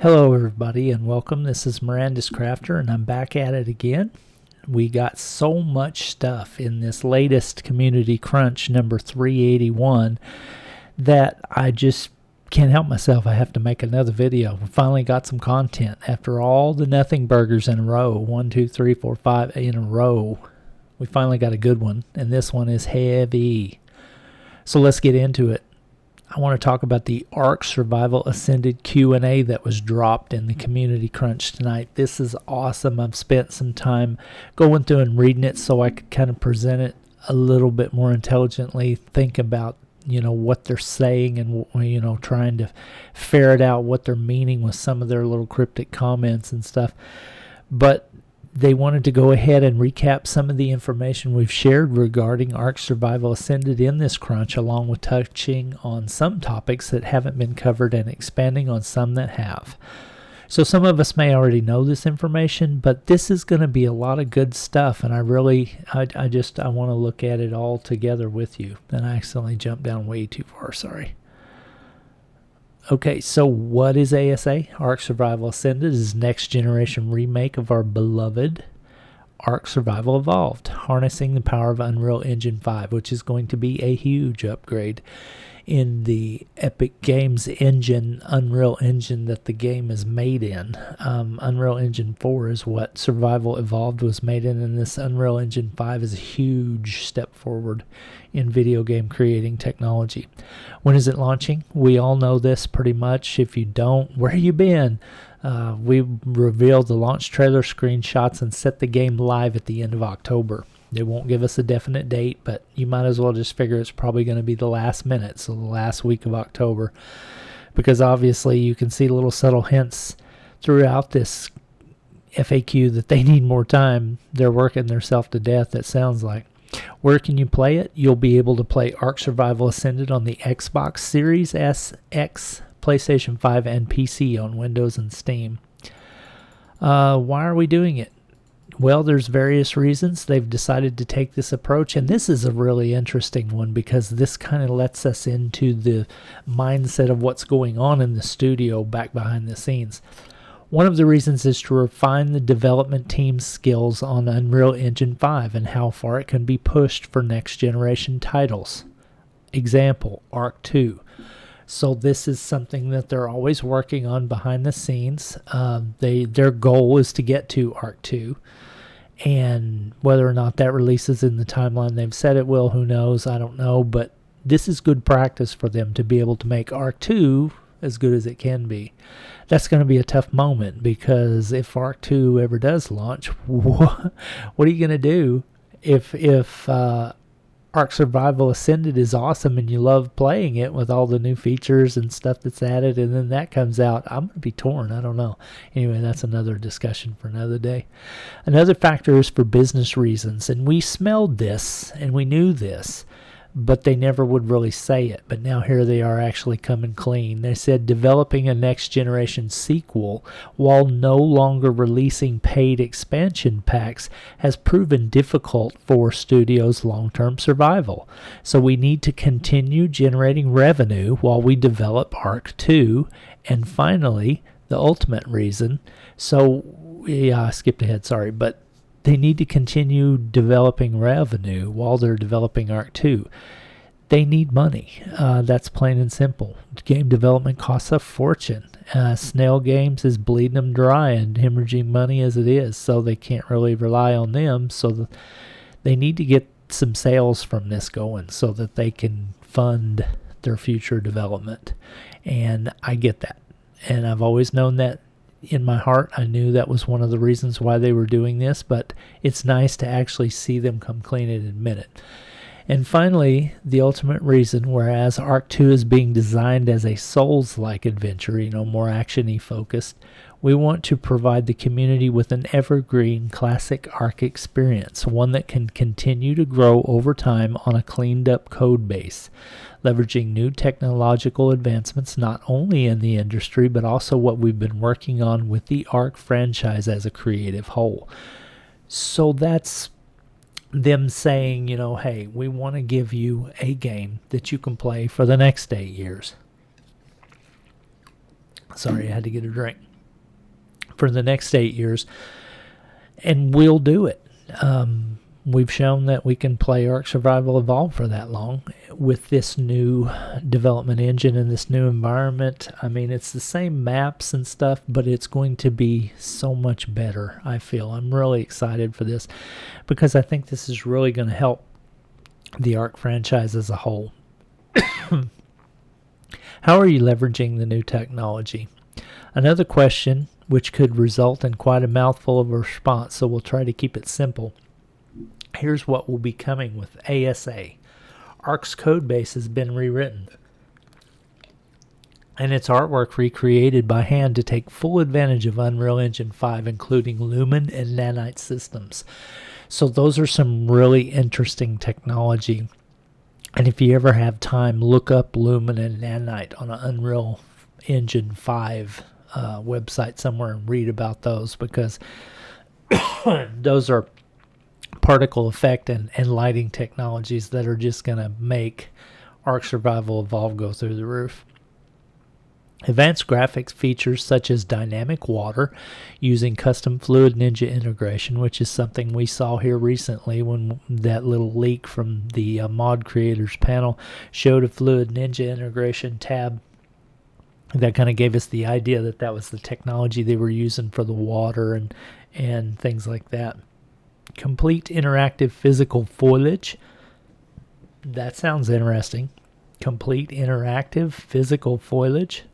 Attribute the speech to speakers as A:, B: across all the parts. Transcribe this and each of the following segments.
A: Hello everybody and welcome. This is Miranda's Crafter and I'm back at it again. We got so much stuff in this latest Community Crunch number 381 that I just can't help myself. I have to make another video. We finally got some content after all the nothing burgers in a row. 1, 2, 3, 4, 5 in a row. We finally got a good one, and this one is heavy. So let's get into it. I want to talk about the Ark Survival Ascended Q&A that was dropped in the Community Crunch tonight. This is awesome. I've spent some time going through and reading it so I could kind of present it a little bit more intelligently, think about, what they're saying and, trying to ferret out what they're meaning with some of their little cryptic comments and stuff. But they wanted to go ahead and recap some of the information we've shared regarding Ark Survival Ascended in this crunch, along with touching on some topics that haven't been covered and expanding on some that have. So some of us may already know this information, but this is going to be a lot of good stuff, and I want to look at it all together with you. And I accidentally jumped down way too far, sorry. Okay, so what is ASA? Ark Survival Ascended is next generation remake of our beloved Ark Survival Evolved, harnessing the power of Unreal Engine 5, which is going to be a huge upgrade in the Epic Games engine, Unreal Engine that the game is made in. Unreal Engine 4 is what Survival Evolved was made in, and this Unreal Engine 5 is a huge step forward in video game creating technology. When is it launching? We all know this pretty much. If you don't, where you been? We revealed the launch trailer screenshots and set the game live at the end of October. They won't give us a definite date, but you might as well just figure it's probably going to be the last minute, so the last week of October. Because obviously you can see little subtle hints throughout this FAQ that they need more time. They're working themselves to death, it sounds like. Where can you play it? You'll be able to play Ark Survival Ascended on the Xbox Series S, X, PlayStation 5, and PC on Windows and Steam. Why are we doing it? Well, there's various reasons they've decided to take this approach, and this is a really interesting one because this kind of lets us into the mindset of what's going on in the studio back behind the scenes. One of the reasons is to refine the development team's skills on Unreal Engine 5 and how far it can be pushed for next generation titles. Example, Ark 2. So this is something that they're always working on behind the scenes. Their goal is to get to Ark 2. And whether or not that releases in the timeline they've said it will, who knows? I don't know. But this is good practice for them to be able to make Ark 2 as good as it can be. That's going to be a tough moment because if Ark 2 ever does launch, what are you going to do if Ark Survival Ascended is awesome and you love playing it with all the new features and stuff that's added, and then that comes out? I'm going to be torn. I don't know. Anyway, that's another discussion for another day. Another factor is for business reasons, and we smelled this and we knew this, but they never would really say it. But now here they are actually coming clean. They said developing a next generation sequel while no longer releasing paid expansion packs has proven difficult for studios' long-term survival. So we need to continue generating revenue while we develop Ark 2. And finally, the ultimate reason, I skipped ahead, sorry, but they need to continue developing revenue while they're developing Ark 2. They need money. That's plain and simple. Game development costs a fortune. Snail Games is bleeding them dry and hemorrhaging money as it is, so they can't really rely on them. So they need to get some sales from this going so that they can fund their future development. And I get that. And I've always known that. In my heart, I knew that was one of the reasons why they were doing this, but it's nice to actually see them come clean and admit it. And finally, the ultimate reason, whereas Ark 2 is being designed as a Souls-like adventure, more action-y focused, we want to provide the community with an evergreen classic Ark experience, one that can continue to grow over time on a cleaned-up code base, leveraging new technological advancements not only in the industry, but also what we've been working on with the Ark franchise as a creative whole. So that's them saying, hey, we want to give you a game that you can play for the next 8 years. Sorry, I had to get a drink. for the next 8 years, and we'll do it. We've shown that we can play Ark Survival Evolved for that long with this new development engine and this new environment. I mean, it's the same maps and stuff, but it's going to be so much better, I feel. I'm really excited for this because I think this is really going to help the Ark franchise as a whole. How are you leveraging the new technology? Another question which could result in quite a mouthful of a response, so we'll try to keep it simple. Here's what will be coming with ASA. Ark's code base has been rewritten, and its artwork recreated by hand to take full advantage of Unreal Engine 5, including Lumen and Nanite systems. So those are some really interesting technology. And if you ever have time, look up Lumen and Nanite on an Unreal Engine 5 website somewhere and read about those, because those are particle effect and lighting technologies that are just going to make Ark Survival Evolved go through the roof. Advanced graphics features such as dynamic water using custom Fluid Ninja integration, which is something we saw here recently when that little leak from the mod creators panel showed a Fluid Ninja integration tab. That kind of gave us the idea that that was the technology they were using for the water and things like that. Complete interactive physical foliage. That sounds interesting. Complete interactive physical foliage.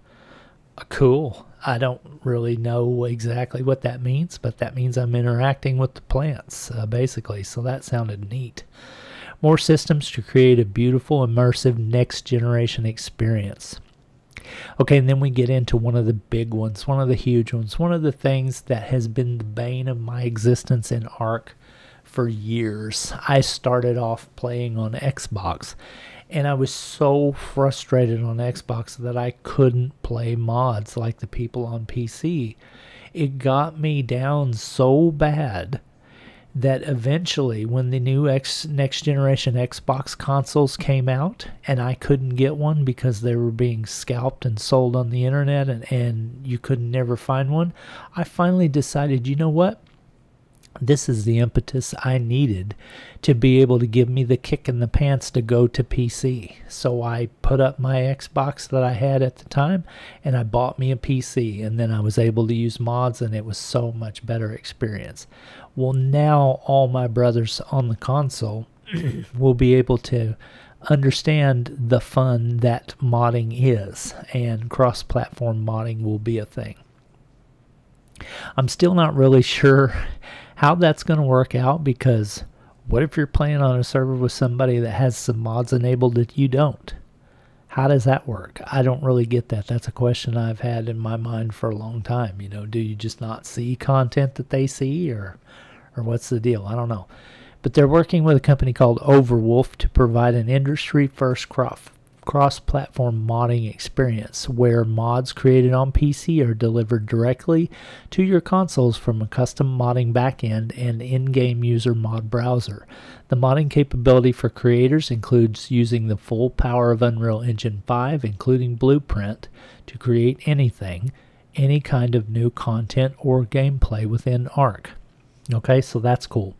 A: Cool. I don't really know exactly what that means, but that means I'm interacting with the plants, basically. So that sounded neat. More systems to create a beautiful, immersive, next-generation experience. Okay, and then we get into one of the big ones, one of the huge ones, one of the things that has been the bane of my existence in Ark for years. I started off playing on Xbox, and I was so frustrated on Xbox that I couldn't play mods like the people on PC. It got me down so bad that eventually, when the new next generation Xbox consoles came out and I couldn't get one because they were being scalped and sold on the internet and you could never find one, I finally decided, you know what? This is the impetus I needed to be able to give me the kick in the pants to go to PC. So I put up my Xbox that I had at the time and I bought me a PC, and then I was able to use mods, and it was so much better experience. Well, now all my brothers on the console will be able to understand the fun that modding is, and cross-platform modding will be a thing. I'm still not really sure how that's going to work out, because what if you're playing on a server with somebody that has some mods enabled that you don't? How does that work? I don't really get that. That's a question I've had in my mind for a long time. You know, do you just not see content that they see, or what's the deal? I don't know. But they're working with a company called Overwolf to provide an industry-first cross-platform modding experience where mods created on PC are delivered directly to your consoles from a custom modding backend and in-game user mod browser. The modding capability for creators includes using the full power of Unreal Engine 5, including Blueprint, to create anything, any kind of new content or gameplay within Ark. Okay, so that's cool.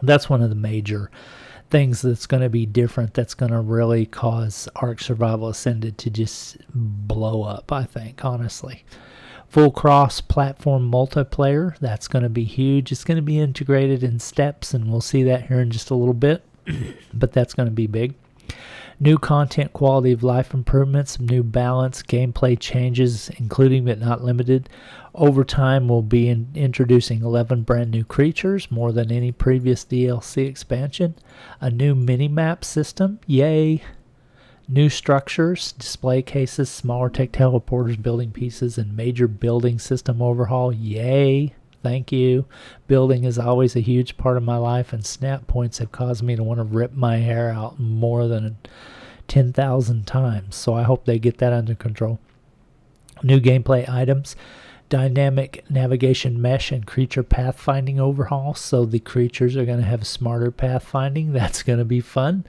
A: That's one of the major things that's going to be different, that's going to really cause Ark Survival Ascended to just blow up, I think, honestly. Full cross-platform multiplayer, that's going to be huge. It's going to be integrated in steps, and we'll see that here in just a little bit, but that's going to be big. New content, quality of life improvements, new balance, gameplay changes, including but not limited. Over time, we'll be introducing 11 brand new creatures, more than any previous DLC expansion. A new mini-map system, yay! New structures, display cases, smaller tech teleporters, building pieces, and major building system overhaul, yay! Thank you. Building is always a huge part of my life, and snap points have caused me to want to rip my hair out more than 10,000 times, so I hope they get that under control. New gameplay items, dynamic navigation mesh and creature pathfinding overhaul, so the creatures are going to have smarter pathfinding. That's going to be fun.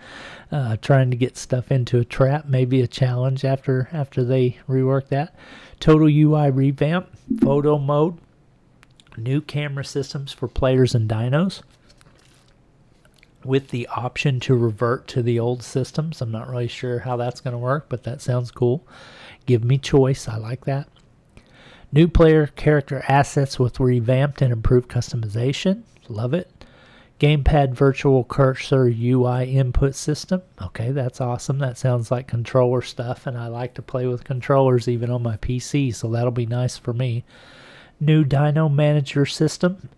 A: Trying to get stuff into a trap, maybe a challenge after they rework that. Total UI revamp, photo mode, New camera systems for players and dinos, with the option to revert to the old systems. I'm not really sure how that's going to work, but that sounds cool. Give me choice. I like that. New player character assets with revamped and improved customization. Love it. Gamepad virtual cursor UI input system. Okay, that's awesome. That sounds like controller stuff, and I like to play with controllers even on my PC, so that'll be nice for me. New Dino Manager system.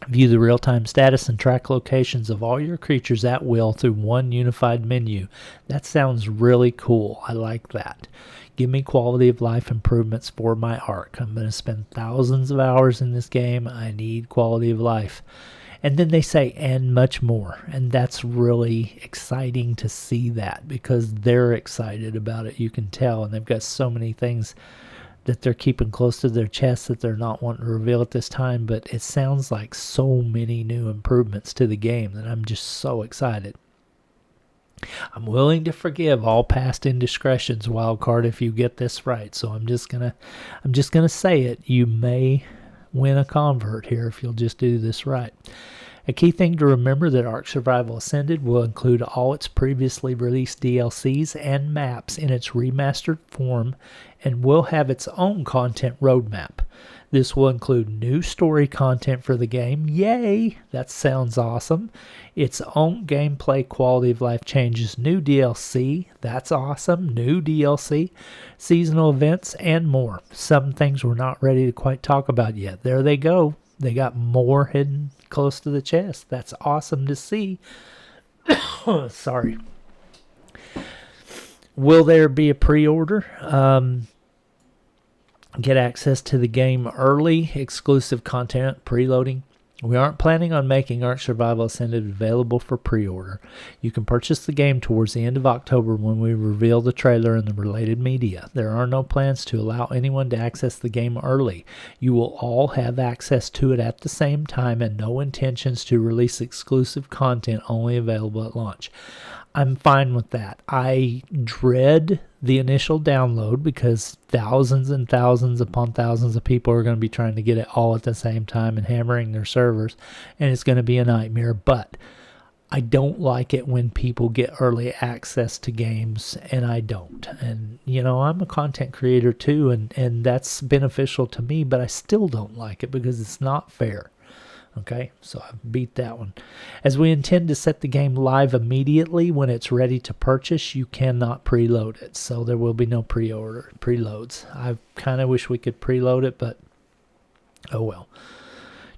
A: View the real-time status and track locations of all your creatures at will through one unified menu. That sounds really cool. I like that. Give me quality of life improvements for my Ark. I'm going to spend thousands of hours in this game. I need quality of life. And then they say, and much more. And that's really exciting to see that, because they're excited about it. You can tell. And they've got so many things that they're keeping close to their chest that they're not wanting to reveal at this time. But it sounds like so many new improvements to the game that I'm just so excited. I'm willing to forgive all past indiscretions, Wildcard, if you get this right. So I'm just gonna say it. You may win a convert here if you'll just do this right. A key thing to remember that Ark Survival Ascended will include all its previously released DLCs and maps in its remastered form, and will have its own content roadmap. This will include new story content for the game. Yay! That sounds awesome. Its own gameplay quality of life changes, new DLC. That's awesome. New DLC, seasonal events, and more. Some things we're not ready to quite talk about yet. There they go. They got more hidden close to the chest. That's awesome to see. Sorry. Will there be a pre-order? Get access to the game early, exclusive content, preloading. We aren't planning on making Ark Survival Ascended available for pre-order. You can purchase the game towards the end of October when we reveal the trailer and the related media. There are no plans to allow anyone to access the game early. You will all have access to it at the same time, and no intentions to release exclusive content only available at launch. I'm fine with that. I dread the initial download because thousands and thousands upon thousands of people are going to be trying to get it all at the same time and hammering their servers, and it's going to be a nightmare. But I don't like it when people get early access to games and I don't. And, you know, I'm a content creator too, and that's beneficial to me, but I still don't like it because it's not fair. Okay, so I beat that one. As we intend to set the game live immediately when it's ready to purchase, you cannot preload it. So there will be no preloads. I kind of wish we could preload it, but oh well.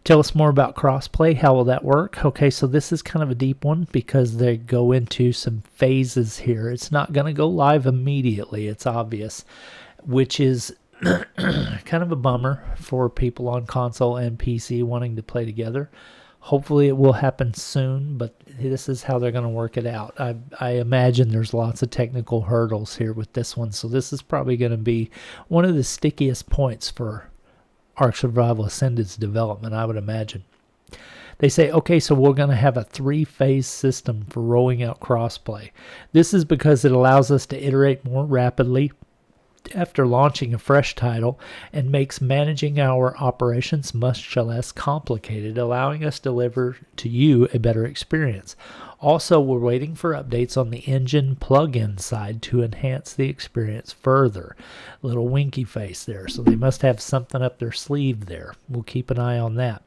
A: Tell us more about crossplay. How will that work? Okay, so this is kind of a deep one because they go into some phases here. It's not going to go live immediately, it's obvious, which is kind of a bummer for people on console and PC wanting to play together. Hopefully it will happen soon, but this is how they're going to work it out. I imagine there's lots of technical hurdles here with this one, so this is probably going to be one of the stickiest points for Ark Survival Ascended's development, I would imagine. They say, okay, so we're going to have a 3-phase system for rolling out crossplay. This is because it allows us to iterate more rapidly after launching a fresh title and makes managing our operations much less complicated, allowing us to deliver to you a better experience. Also, we're waiting for updates on the engine plug-in side to enhance the experience further. Little winky face there, so they must have something up their sleeve there. We'll keep an eye on that.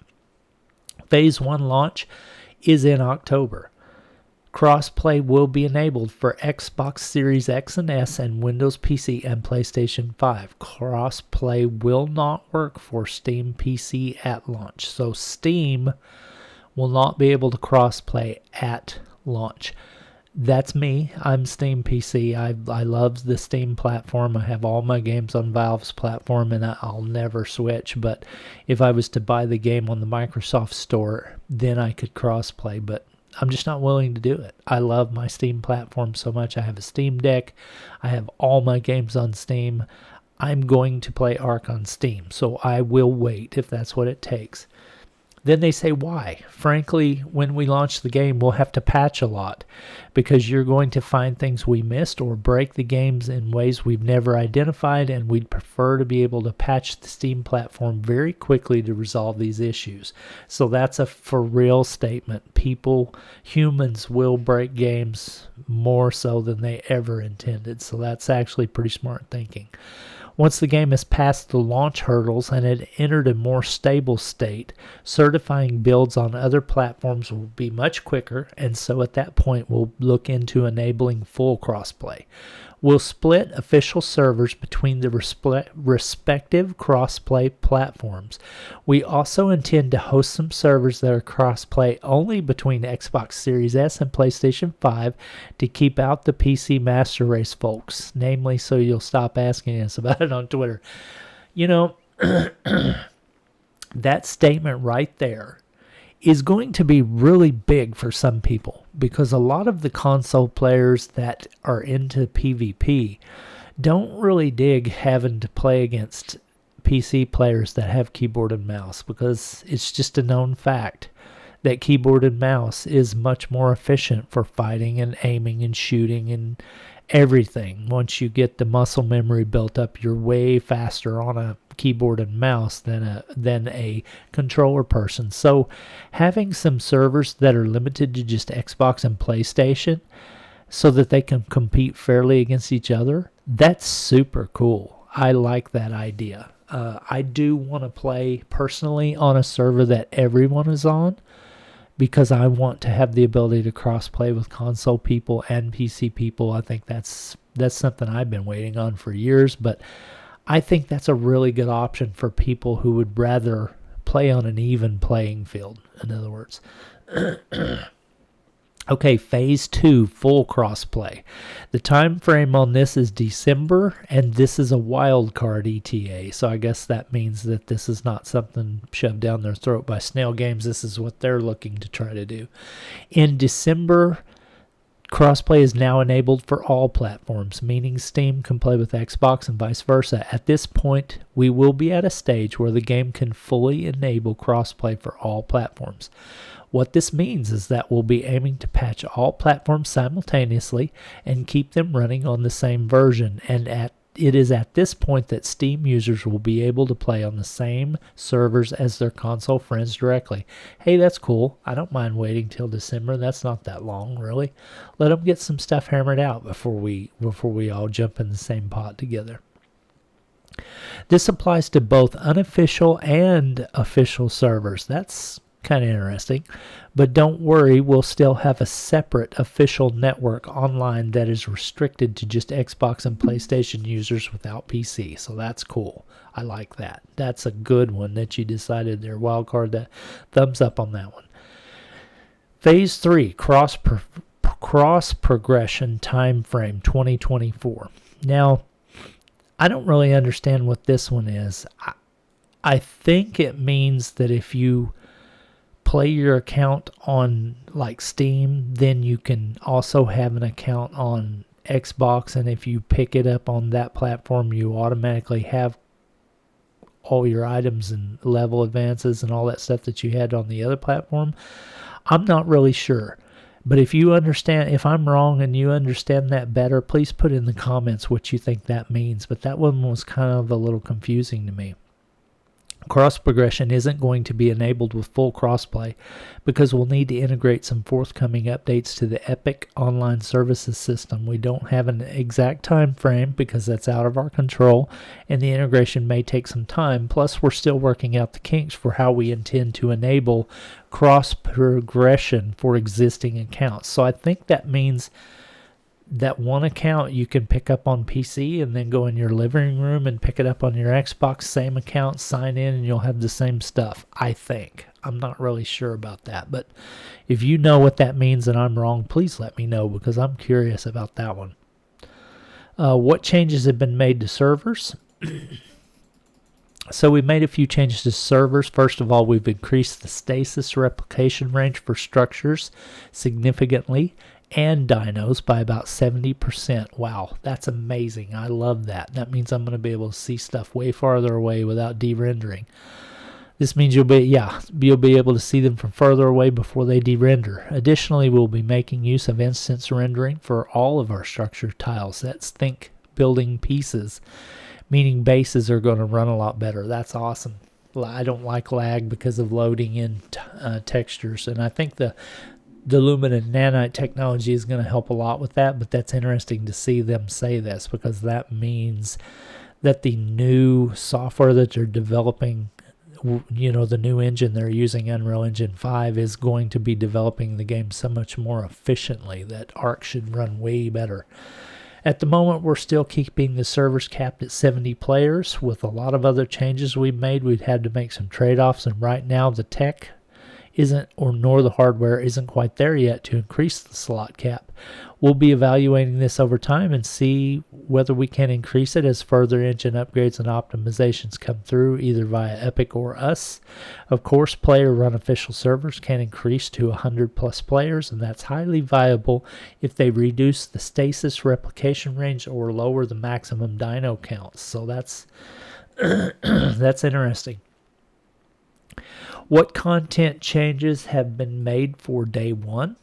A: Phase 1 launch is in October. Crossplay will be enabled for Xbox Series X and S and Windows PC and PlayStation 5. Crossplay will not work for Steam PC at launch. So Steam will not be able to crossplay at launch. That's me. I'm Steam PC. I love the Steam platform. I have all my games on Valve's platform, and I'll never switch. But if I was to buy the game on the Microsoft Store, then I could crossplay. But I'm just not willing to do it. I love my Steam platform so much. I have a Steam Deck. I have all my games on Steam. I'm going to play Ark on Steam, so I will wait if that's what it takes. Then they say why. Frankly, when we launch the game, we'll have to patch a lot because you're going to find things we missed or break the games in ways we've never identified, and we'd prefer to be able to patch the Steam platform very quickly to resolve these issues. So that's a for real statement. Humans will break games more so than they ever intended. So that's actually pretty smart thinking. Once the game has passed the launch hurdles and had entered a more stable state, certifying builds on other platforms will be much quicker, and so at that point we'll look into enabling full crossplay. We'll split official servers between the respective crossplay platforms. We also intend to host some servers that are crossplay only between Xbox Series S and PlayStation 5 to keep out the PC Master Race folks, namely so you'll stop asking us about it on Twitter. You know, that statement right there is going to be really big for some people because a lot of the console players that are into PvP don't really dig having to play against PC players that have keyboard and mouse, because it's just a known fact that keyboard and mouse is much more efficient for fighting and aiming and shooting and everything. Once you get the muscle memory built up, you're way faster on a keyboard and mouse than a controller person. So having some servers that are limited to just Xbox and PlayStation so that they can compete fairly against each other, that's super cool. I like that idea. I do want to play personally on a server that everyone is on, because I want to have the ability to cross-play with console people and PC people. I think that's something I've been waiting on for years, but I think that's a really good option for people who would rather play on an even playing field, in other words. Okay, Phase 2, full crossplay. The time frame on this is December, and this is a wild card ETA, so I guess that means that this is not something shoved down their throat by Snail Games. This is what they're looking to try to do. In December, crossplay is now enabled for all platforms, meaning Steam can play with Xbox and vice versa. At this point, we will be at a stage where the game can fully enable crossplay for all platforms. What this means is that we'll be aiming to patch all platforms simultaneously and keep them running on the same version, and it is at this point that Steam users will be able to play on the same servers as their console friends directly. Hey, that's cool. I don't mind waiting till December. That's not that long, really. Let them get some stuff hammered out before we all jump in the same pot together. This applies to both unofficial and official servers. That's kind of interesting, but don't worry, we'll still have a separate official network online that is restricted to just Xbox and PlayStation users without PC, so that's cool. I like that. That's a good one that you decided there. Wildcard, that thumbs up on that one. Phase 3, cross progression time frame 2024. Now, I don't really understand what this one is. I think it means that if you play your account on like Steam, then you can also have an account on Xbox, and if you pick it up on that platform, you automatically have all your items and level advances and all that stuff that you had on the other platform. I'm not really sure, but if you understand, if I'm wrong and you understand that better, please put in the comments what you think that means. But that one was kind of a little confusing to me. Cross progression isn't going to be enabled with full crossplay because we'll need to integrate some forthcoming updates to the Epic Online Services system. We don't have an exact time frame because that's out of our control, and the integration may take some time. Plus, we're still working out the kinks for how we intend to enable cross progression for existing accounts. So I think that means that one account you can pick up on PC and then go in your living room and pick it up on your Xbox, same account, sign in, and you'll have the same stuff, I think. I'm not really sure about that, but if you know what that means and I'm wrong, please let me know because I'm curious about that one. What changes have been made to servers? So we made a few changes to servers. First of all, we've increased the stasis replication range for structures significantly and dinos by about 70%. Wow, that's amazing. I love that. That means I'm going to be able to see stuff way farther away without de-rendering. This means you'll be able to see them from further away before they de-render. Additionally, we'll be making use of instance rendering for all of our structure tiles. That's think building pieces, meaning bases are going to run a lot better. That's awesome. I don't like lag because of loading in textures, and I think the Lumen nanite technology is going to help a lot with that, but that's interesting to see them say this, because that means that the new software that they're developing, the new engine they're using, Unreal Engine 5, is going to be developing the game so much more efficiently that Ark should run way better. At the moment, we're still keeping the servers capped at 70 players. With a lot of other changes we've made, we've had to make some trade-offs, and right now the tech nor the hardware isn't quite there yet to increase the slot cap. We'll be evaluating this over time and see whether we can increase it as further engine upgrades and optimizations come through, either via Epic or us. Of course, player-run official servers can increase to 100 plus players, and that's highly viable if they reduce the stasis replication range or lower the maximum dino counts. So that's that's interesting. What content changes have been made for day one?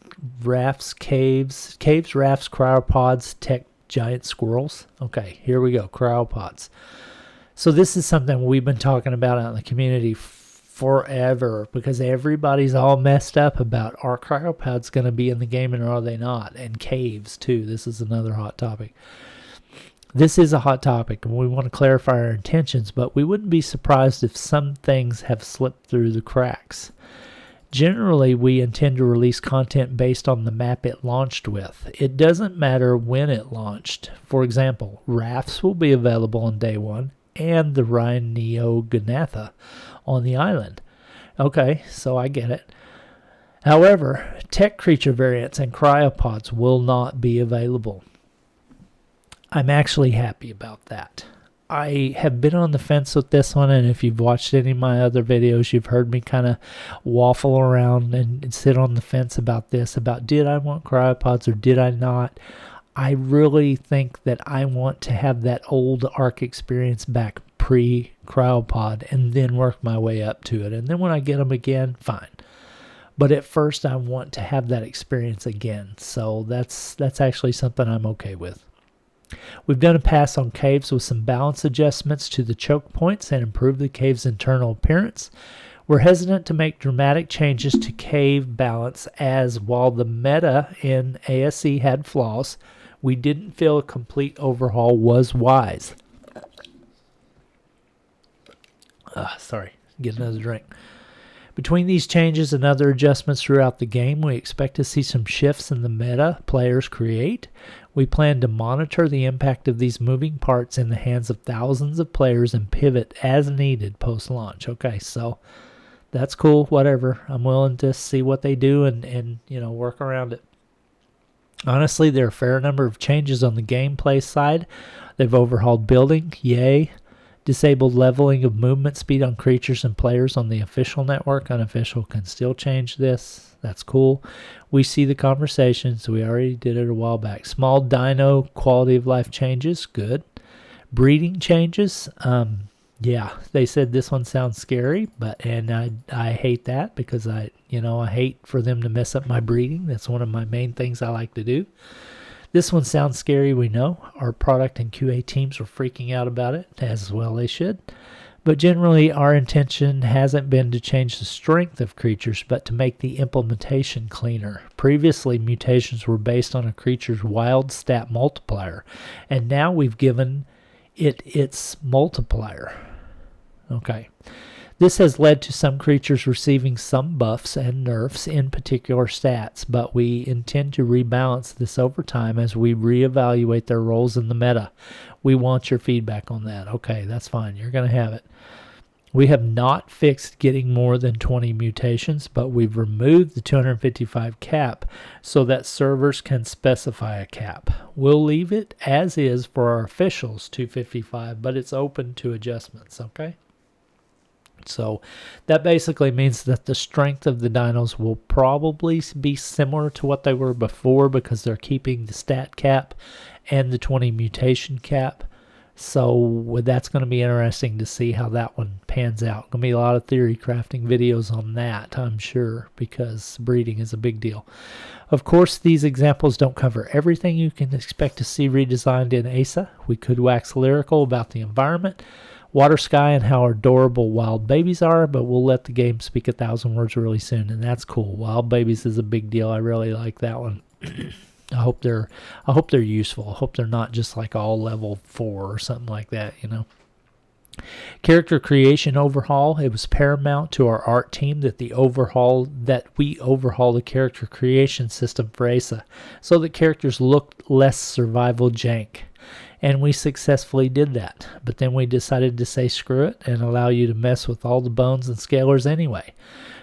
A: Rafts, caves, rafts, cryopods, tech giant squirrels. Okay, here we go, cryopods. So this is something we've been talking about out in the community forever, because everybody's all messed up about, are cryopods going to be in the game and are they not? And caves too. This is another hot topic. This is a hot topic, and we want to clarify our intentions, but we wouldn't be surprised if some things have slipped through the cracks. Generally, we intend to release content based on the map it launched with. It doesn't matter when it launched. For example, rafts will be available on day one, and the Rhine Neo Gnatha on the island. Okay, so I get it. However, tech creature variants and cryopods will not be available. I'm actually happy about that. I have been on the fence with this one, and if you've watched any of my other videos, you've heard me kind of waffle around and sit on the fence about this, about did I want cryopods or did I not. I really think that I want to have that old Ark experience back pre-cryopod and then work my way up to it. And then when I get them again, fine. But at first, I want to have that experience again. So that's actually something I'm okay with. We've done a pass on caves with some balance adjustments to the choke points and improved the cave's internal appearance. We're hesitant to make dramatic changes to cave balance, as while the meta in ASE had flaws, we didn't feel a complete overhaul was wise. Sorry, get another drink. Between these changes and other adjustments throughout the game, we expect to see some shifts in the meta players create. We plan to monitor the impact of these moving parts in the hands of thousands of players and pivot as needed post-launch. Okay, so that's cool, whatever. I'm willing to see what they do and work around it. Honestly, there are a fair number of changes on the gameplay side. They've overhauled building, yay. Disabled leveling of movement speed on creatures and players on the official network. Unofficial can still change this. That's cool. We see the conversations. We already did it a while back. Small dino quality of life changes. Good. Breeding changes. Yeah, they said this one sounds scary, and I hate that because I hate for them to mess up my breeding. That's one of my main things I like to do. This one sounds scary, we know. Our product and QA teams are freaking out about it, as well they should. But generally, our intention hasn't been to change the strength of creatures, but to make the implementation cleaner. Previously, mutations were based on a creature's wild stat multiplier, and now we've given it its multiplier. Okay. This has led to some creatures receiving some buffs and nerfs in particular stats, but we intend to rebalance this over time as we reevaluate their roles in the meta. We want your feedback on that. Okay, that's fine. You're going to have it. We have not fixed getting more than 20 mutations, but we've removed the 255 cap so that servers can specify a cap. We'll leave it as is for our officials 255, but it's open to adjustments, okay? So that basically means that the strength of the dinos will probably be similar to what they were before because they're keeping the stat cap and the 20 mutation cap. So that's going to be interesting to see how that one pans out. Going to be a lot of theory crafting videos on that, I'm sure, because breeding is a big deal. Of course, these examples don't cover everything you can expect to see redesigned in ASA. We could wax lyrical about the environment, water, sky, and how adorable wild babies are, but we'll let the game speak 1,000 words really soon, and that's cool. Wild babies is a big deal. I really like that one. I hope they're useful. I hope they're not just like all level 4 or something like that, you know. Character creation overhaul. It was paramount to our art team that we overhaul the character creation system for ASA so that characters looked less survival jank. And we successfully did that. But then we decided to say screw it and allow you to mess with all the bones and scalers anyway.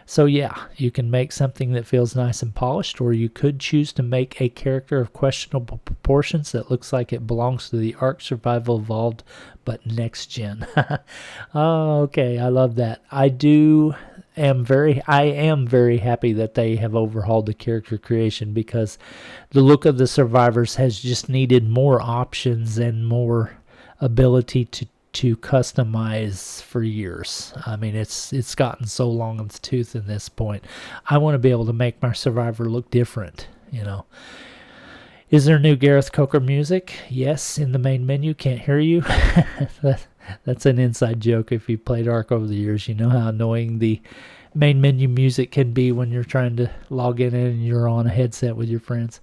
A: So yeah, you can make something that feels nice and polished, or you could choose to make a character of questionable proportions that looks like it belongs to the Ark Survival Evolved, but next gen. Oh, okay, I love that. I am very happy that they have overhauled the character creation, because the look of the survivors has just needed more options and more ability to customize for years. I mean, it's gotten so long in the tooth at this point. I want to be able to make my survivor look different, you know. Is there new Gareth Coker music? Yes, in the main menu. Can't hear you. That's an inside joke. If you played Ark over the years, you know how annoying the main menu music can be when you're trying to log in and you're on a headset with your friends.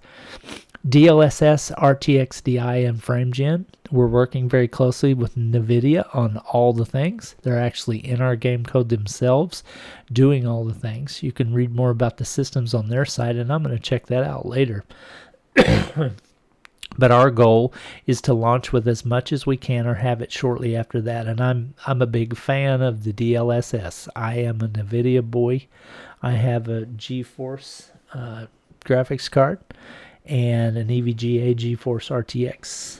A: DLSS, RTX DI, and FrameGen. We're working very closely with NVIDIA on all the things. They're actually in our game code themselves doing all the things. You can read more about the systems on their site, and I'm going to check that out later. But our goal is to launch with as much as we can, or have it shortly after that. And I'm a big fan of the DLSS. I am a NVIDIA boy. I have a GeForce graphics card and an EVGA GeForce RTX.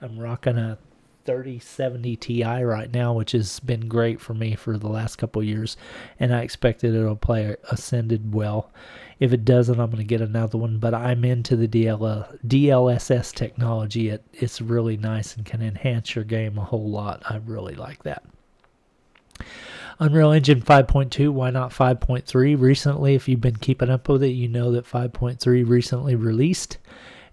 A: I'm rocking a 3070 Ti right now, which has been great for me for the last couple years, and I expect that it'll play Ascended well. If it doesn't, I'm going to get another one, but I'm into the DLSS technology. It's really nice and can enhance your game a whole lot. I really like that. Unreal Engine 5.2, why not 5.3? Recently, if you've been keeping up with it, you know that 5.3 recently released.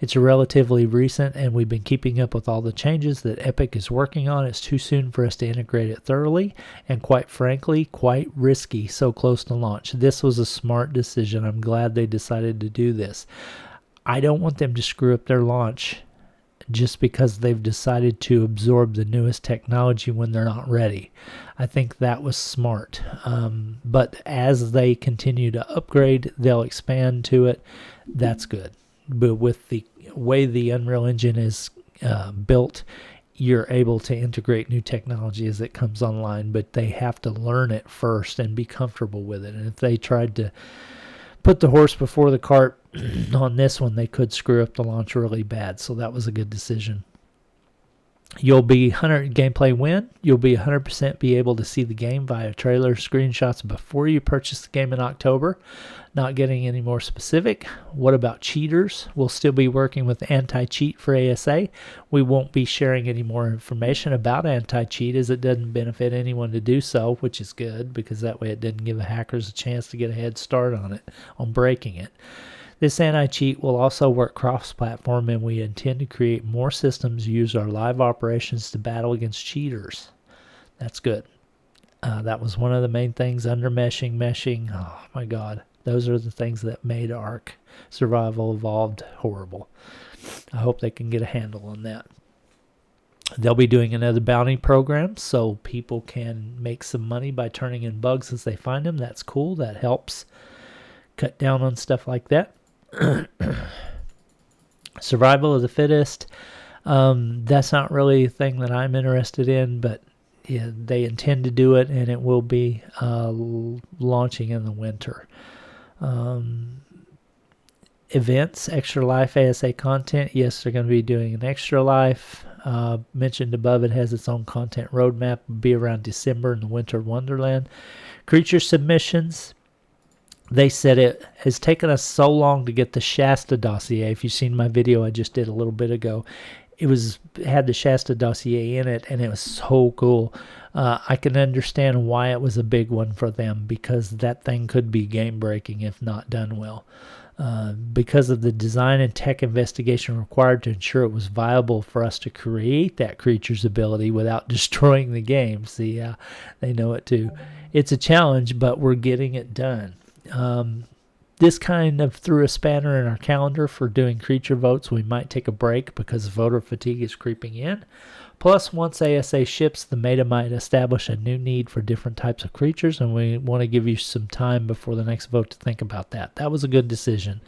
A: It's relatively recent, and we've been keeping up with all the changes that Epic is working on. It's too soon for us to integrate it thoroughly, and quite frankly, quite risky so close to launch. This was a smart decision. I'm glad they decided to do this. I don't want them to screw up their launch just because they've decided to absorb the newest technology when they're not ready. I think that was smart. But as they continue to upgrade, they'll expand to it. That's good. But with the way the Unreal Engine is built, you're able to integrate new technology as it comes online, but they have to learn it first and be comfortable with it. And if they tried to put the horse before the cart on this one, they could screw up the launch really bad. So that was a good decision. You'll be 100 gameplay win. You'll be 100% be able to see the game via trailer screenshots before you purchase the game in October. Not getting any more specific. What about cheaters? We'll still be working with anti-cheat for ASA. We won't be sharing any more information about anti-cheat, as it doesn't benefit anyone to do so, which is good, because that way it doesn't give the hackers a chance to get a head start on it, on breaking it. This anti-cheat will also work cross-platform, and we intend to create more systems use our live operations to battle against cheaters. That's good. That was one of the main things under meshing. Oh my God. Those are the things that made Ark Survival Evolved horrible. I hope they can get a handle on that. They'll be doing another bounty program so people can make some money by turning in bugs as they find them. That's cool. That helps cut down on stuff like that. Survival of the fittest. That's not really a thing that I'm interested in, but yeah, they intend to do it, and it will be launching in the winter. Events, Extra Life ASA content. Yes, they're going to be doing an Extra Life. Mentioned above, it has its own content roadmap. Will be around December in the Winter Wonderland. Creature submissions. They said it has taken us so long to get the Shasta dossier. If you've seen my video I just did a little bit ago, had the Shasta dossier in it, and it was so cool. I can understand why it was a big one for them, because that thing could be game breaking if not done well. Because of the design and tech investigation required to ensure it was viable for us to create that creature's ability without destroying the game. See, they know it too. It's a challenge, but we're getting it done. This kind of threw a spanner in our calendar for doing creature votes. We might take a break because voter fatigue is creeping in. Plus, once ASA ships, the meta might establish a new need for different types of creatures, and we want to give you some time before the next vote to think about that. That was a good decision,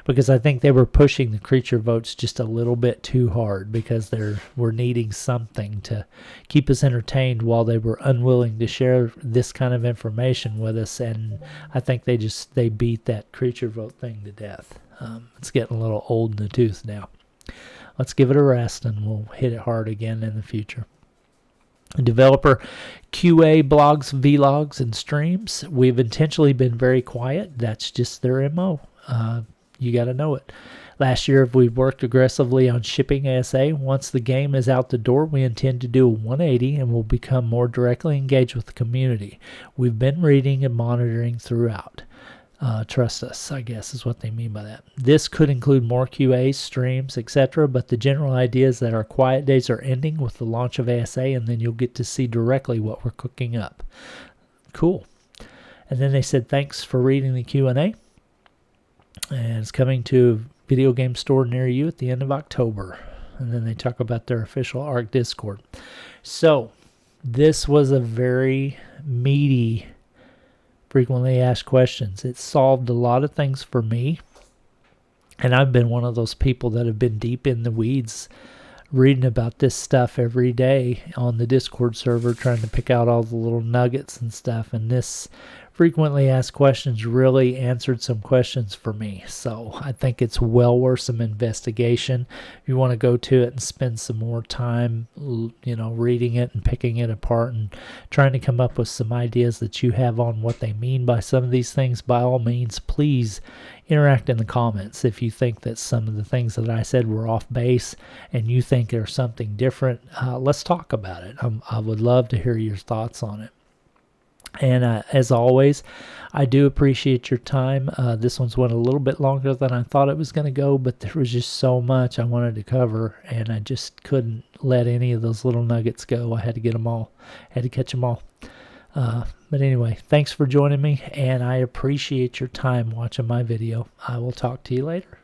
A: because I think they were pushing the creature votes just a little bit too hard, because we're needing something to keep us entertained while they were unwilling to share this kind of information with us, and I think they beat that creature vote thing to death. It's getting a little old in the tooth now. Let's give it a rest, and we'll hit it hard again in the future. Developer QA blogs, vlogs, and streams. We've intentionally been very quiet. That's just their MO. You got to know it. Last year, we've worked aggressively on shipping ASA. Once the game is out the door, we intend to do a 180 and will become more directly engaged with the community. We've been reading and monitoring throughout. Trust us, I guess, is what they mean by that. This could include more QAs, streams, etc., but the general idea is that our quiet days are ending with the launch of ASA, and then you'll get to see directly what we're cooking up. Cool. And then they said, thanks for reading the Q&A. And it's coming to a video game store near you at the end of October. And then they talk about their official Ark Discord. So, this was a very meaty frequently asked questions. It solved a lot of things for me, and I've been one of those people that have been deep in the weeds reading about this stuff every day on the Discord server, trying to pick out all the little nuggets and stuff, and this frequently asked questions really answered some questions for me. So I think it's well worth some investigation. If you want to go to it and spend some more time, reading it and picking it apart and trying to come up with some ideas that you have on what they mean by some of these things, by all means, please interact in the comments. If you think that some of the things that I said were off base and you think there's something different, let's talk about it. I would love to hear your thoughts on it. And as always, I do appreciate your time. This one's went a little bit longer than I thought it was going to go, but there was just so much I wanted to cover, and I just couldn't let any of those little nuggets go. I had to get them all. Had to catch them all. But anyway, thanks for joining me, and I appreciate your time watching my video. I will talk to you later.